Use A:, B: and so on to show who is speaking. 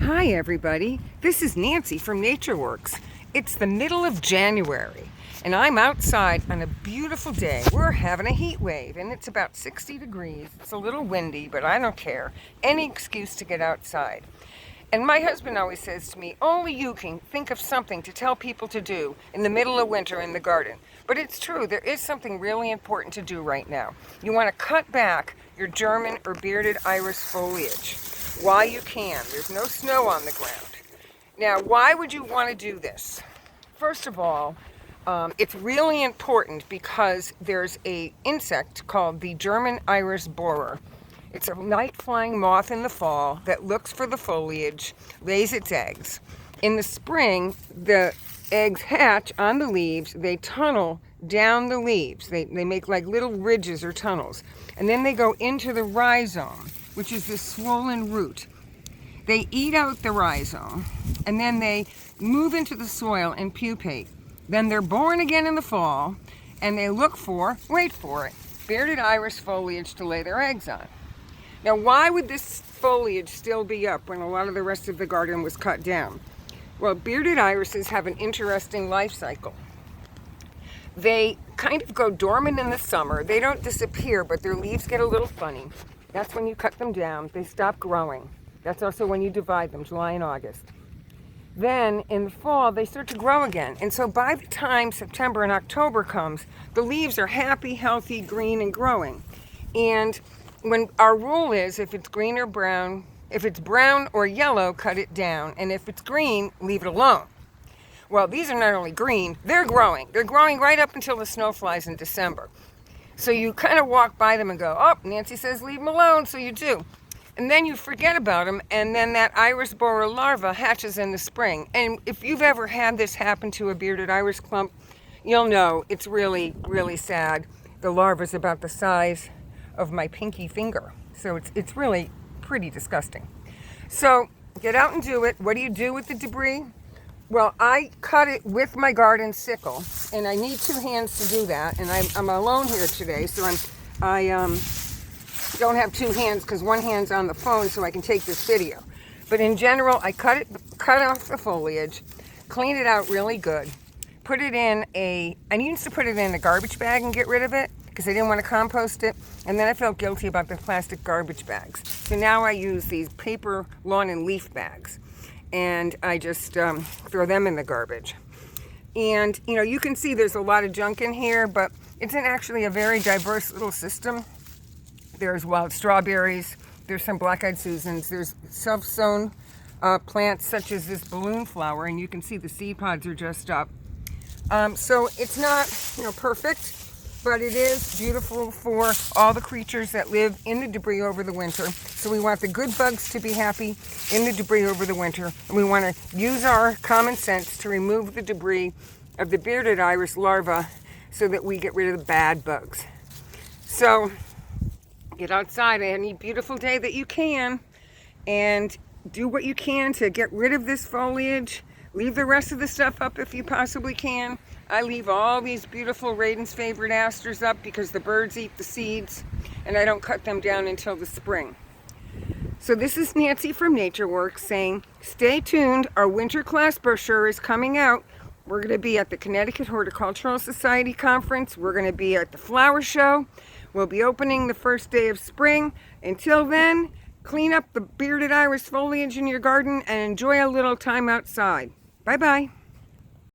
A: Hi everybody, this is Nancy from NatureWorks. It's the middle of January and I'm outside on a beautiful day. We're having a heat wave and it's about 60 degrees. It's a little windy, but I don't care. Any excuse to get outside. And my husband always says to me, only you can think of something to tell people to do in the middle of winter in the garden. But it's true, there is something really important to do right now. You want to cut back your German or bearded iris foliage while you can. There's no snow on the ground. Now, why would you want to do this? First of all, it's really important because there's an insect called the German iris borer. It's a night-flying moth in the fall that looks for the foliage, lays its eggs. In the spring, the eggs hatch on the leaves. They tunnel down the leaves. They make like little ridges or tunnels. And then they go into the rhizome, which is this swollen root. They eat out the rhizome, and then they move into the soil and pupate. Then they're born again in the fall, and they look for, wait for it, bearded iris foliage to lay their eggs on. Now, why would this foliage still be up when a lot of the rest of the garden was cut down? Well, bearded irises have an interesting life cycle. They kind of go dormant in the summer. They don't disappear, but their leaves get a little funny. That's when you cut them down. They stop growing. That's also when you divide them, July and August. Then in the fall, they start to grow again. And so by the time September and October comes, the leaves are happy, healthy, green, and growing. And when our rule is, if it's green or brown, if it's brown or yellow, cut it down. And if it's green, leave it alone. Well, these are not only green, they're growing. They're growing right up until the snow flies in December. So you kind of walk by them and go, oh, Nancy says leave them alone, so you do. And then you forget about them, and then that iris borer larva hatches in the spring. And if you've ever had this happen to a bearded iris clump, you'll know it's really, really sad. The larva's about the size of my pinky finger. So it's really pretty disgusting. So get out and do it. What do you do with the debris? Well, I cut it with my garden sickle, and I need two hands to do that. And I'm alone here today, so I don't have two hands because one hand's on the phone so I can take this video. But in general, I cut off the foliage, clean it out really good, put it in I used to put it in a garbage bag and get rid of it because I didn't want to compost it, and then I felt guilty about the plastic garbage bags. So now I use these paper lawn and leaf bags, and I just throw them in the garbage. And you can see there's a lot of junk in here, but it's actually a very diverse little system. There's wild strawberries, there's some black-eyed Susans, there's self-sown plants such as this balloon flower, and you can see the seed pods are just up. So it's not perfect, but it is beautiful for all the creatures that live in the debris over the winter. So we want the good bugs to be happy in the debris over the winter, and we want to use our common sense to remove the debris of the bearded iris larva so that we get rid of the bad bugs. So get outside any beautiful day that you can and do what you can to get rid of this foliage. Leave the rest of the stuff up if you possibly can. I leave all these beautiful Raiden's favorite asters up because the birds eat the seeds, and I don't cut them down until the spring. So this is Nancy from NatureWorks saying, stay tuned. Our winter class brochure is coming out. We're going to be at the Connecticut Horticultural Society Conference. We're going to be at the flower show. We'll be opening the first day of spring. Until then, clean up the bearded iris foliage in your garden and enjoy a little time outside. Bye-bye.